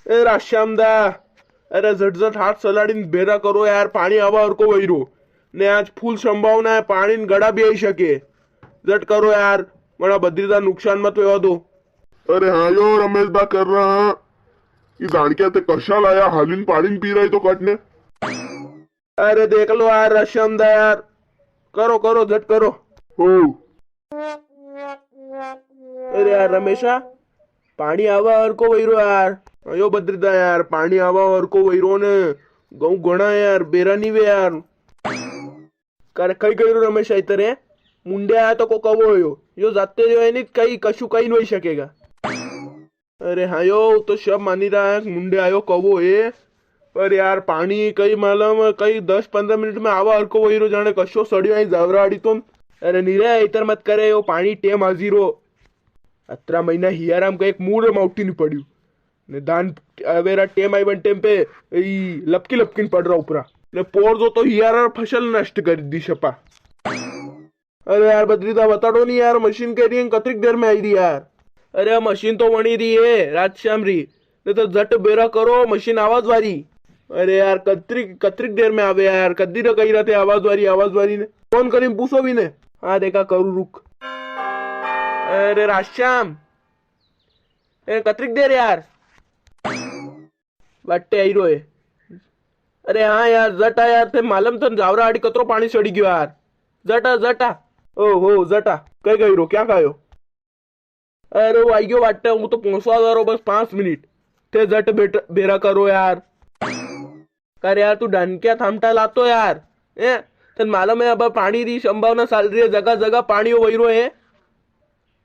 ए राश्यामदा, अरे झटझट हाथ सलाडीन बेरा करो यार, पाणी आवा हरको वैरो ने आज फूल संभावना है पाणी गड़ा भी आई सके। झट करो यार, मना बद्रीदा नुकसान मत होवा दो। अरे हाँ यो रमेश बा कर रहा ये दांडक्या ते कशाला या हालीन पाडीन पी रही तो कटने। अरे देख लो यार राश्यामदा यार, करो करो झट करो। हो अरे यार रमेशा, पाणी आवा हरको वैरो यार, अयो बद्रीदा यार पाणी आवा हरको वैरो ने गऊ घणा यार बेरा नहीं वे यार। करे कई કર્યું રમેશ આઈતરે મુંડે આયા તો કો કવો હોયો यो जाते जो है नहीं कई कशु कई नहीं सकेगा। अरे हाँ यो तो सब मानी रहा है मुंडे आयो कवो है, पर यार पानी कई मालूम कई 10-15 मिनट में आवा हरको वही रो जाने कशो सड़ियो आई जावराड़ी तो। अरे नीरे इतर मत करे यो पानी टेम हाजिरो अतरा महीना हियाराम का एक मूड माउटी नहीं पड़ियो ने दान अवेरा टेम आई बन टेम पे ई लपकी लपकीन पड़ रहा ऊपरा ने पोर जो तो हियारा फसल नष्ट कर दी छपा। अरे यार बद्रीदा बताड़ो नहीं यार, मशीन कह रही है कतरीक देर में आई रही यार। अरे मशीन तो बनी रही है रातश्याम री, नहीं तो झट बेरा करो मशीन आवाज वारी। अरे यार कतरीक कतरीक देर में आवे यार, कद्दी तो कही रहते आवाज वारी ने फोन करी पूछो भी ने। हाँ देखा करू रुक। अरे रातश्याम कतरीक देर यार बट्टे आई रो है। अरे हाँ यार जटा यार थे मालूम तो जावरा आड़ी कतरो पानी सड़ी गयो यार, जटा जटा ओ हो जटा कई गई रो क्या खायो। अरे वो आई गयो बाटे हूँ तो पहुंचवा दो बस 5 मिनट थे जट बेरा करो यार। कर यार तू डनक्या थामटा लातो यार ए तन मालूम है अब पानी री संभावना साल रही है, जगह जगह पानी हो वही रो है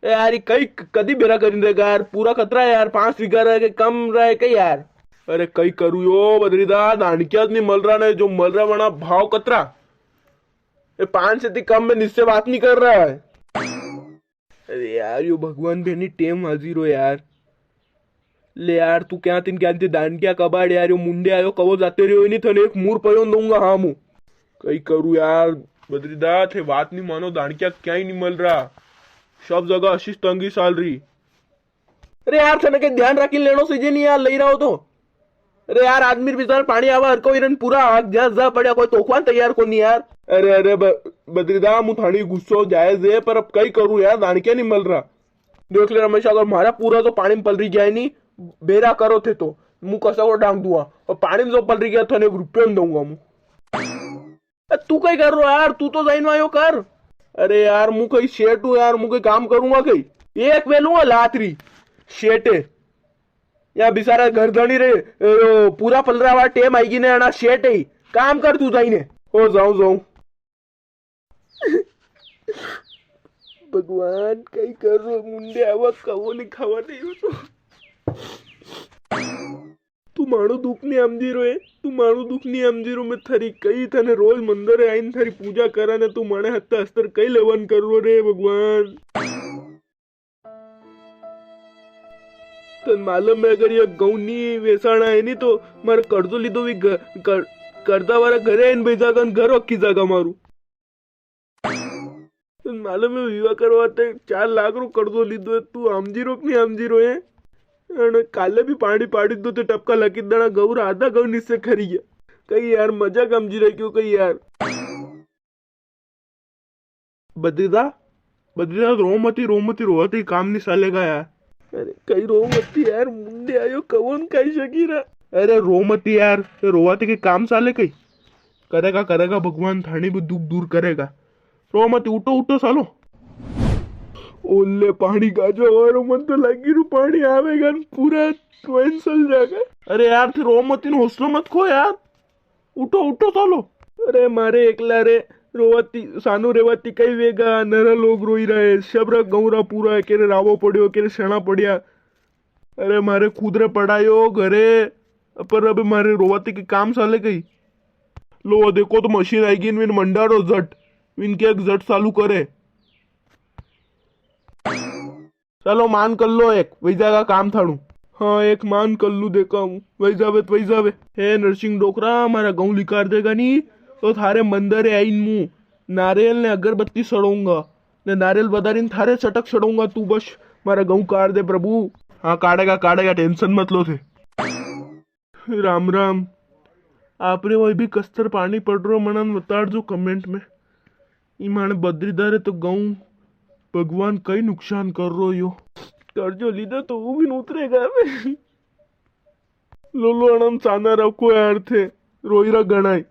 यार। कई कदी बेरा कर देगा यार, पूरा खतरा है यार, 5 बीघा रहे कम रहे कई यार। अरे कई करू यो बद्रीदा दांडक्या नहीं मल रहा ने, जो मल रहा वना भाव कतरा 5 से कम में निश्चय बात नहीं कर रहा है। अरे यार यो भगवान बेनी टेम हाजिर हो यार। ले यार तू क्या तीन क्या दांडक्या कबाड़ यार, यो मुंडे आयो कवो जाते रहो नहीं थने एक मूर पयो दूंगा। हाँ मु कई करू यार बद्रीदा थे बात नहीं मानो, दांडक्या क्या ही नहीं मल रहा, सब जगह अशीष तंगी साल रही। अरे यार थने के ध्यान रखी लेनो सीजे नहीं यार ले रहा हो तो। अरे यार आदमी बिचार पानी आवा हर कोई रन पूरा आग जा पड़ा, कोई तोखवान तैयार को नहीं यार। अरे अरे बद्रीदा मु थानी गुस्सो जायज है, पर अब कई करूं यार दांडक्या नहीं मिल रहा। देख ले रमेश अगर मारा पूरा तो पानी में पल रही गया नहीं बेरा करो थे तो मु कसा को डांग दूंगा, और पानी में जो पल रही गया थाने ₹1 दूंगा मु। तू कई कर रहा यार, तू तो जाइन आयो कर। अरे यार मु कई शेट हूं यार, मु कई काम करूंगा कई एक वेलूंगा लातरी शेटे या बिसारा घर धनी रे पूरा पलरा वाला टेम आएगी ने आना शेट है काम कर तू जाइने हो जाऊं भगवान कई कर रो मुंडे आवा कवो नहीं खावा नहीं हो तो तू मानो दुख नहीं आमजी रो है, तू मानो दुख नहीं आमजी रो। मैं थारी कई थने रोज मंदिर आईन थारी पूजा करा ने तू माने हत्ता अस्तर कई लेवन कर रो रे भगवान। तो मालूम है अगर ये गौनी वेसाणा है नहीं तो मारे कर्जो लीधो भी कर्जा वाला घरे आईन भेजा घर अक्की जागा मारू। तो मालूम है विवाह करवाते 4 लाख रो कर्जो लीधो है, तू आमजी रो नहीं आमजी रो है। काले भी पानी पाड़ी दो तो टपका लकी दाना गौर आधा गौ निस्से खरी गया कहीं यार, मजा आमजी रही क्यों कहीं यार। बद्रीदा बद्रीदा रोमती रोवती काम नहीं सालेगा यार। अरे कई रोमती यार मुंडे आयो कवन कई शकीरा। अरे रोमती यार रोवाती के काम साले कई करेगा भगवान थानी भी दुख दूर करेगा। रोमती उठो उठो सालो ओले पानी गाजो और मन तो लगी रू पानी आवेगा पूरा कैंसल जाएगा। अरे यार थे रोमती ने हौसला मत खो यार, उठो उठो सालो। अरे मारे एकला रे रोवती सानू रेवती कई वेगा नरा लोग रोई रहे शब्र गौरा पूरा केरे रावो पड़ियो केरे शणा पड़िया। अरे मारे खुदरे पड़ायो घरे पर अबे मारे रोवती के काम साले गई। लो देखो तो मशीन आएगी इन मंडारो झट इनके एक झट चालू करे। चलो मान कर लो एक वही जाएगा काम थाड़ू। हाँ एक मान कर लू देखा हूँ वही जावे। हे नरसिंह डोकरा हमारा गाँव लिकार देगा नहीं तो थारे मंदिर आईन मु नारियल ने अगरबत्ती सड़ूंगा ने नारियल बदारीन थारे चटक सड़ूंगा, तू बस मारा गाँव काट दे प्रभु। हाँ काटेगा टेंशन मत लो थे। राम राम. आपरे वही भी कस्तर पाणी पड़ म्हणून बताड़जो कमेंट में. ई माणे बद्रीदारे तो गऊ भगवान कई नुकसान कर रो यो. कर्जो लीधो तो वो भी न उतरेगा. लोलो अणम चाना रखो यार थे रोईरा गणाई.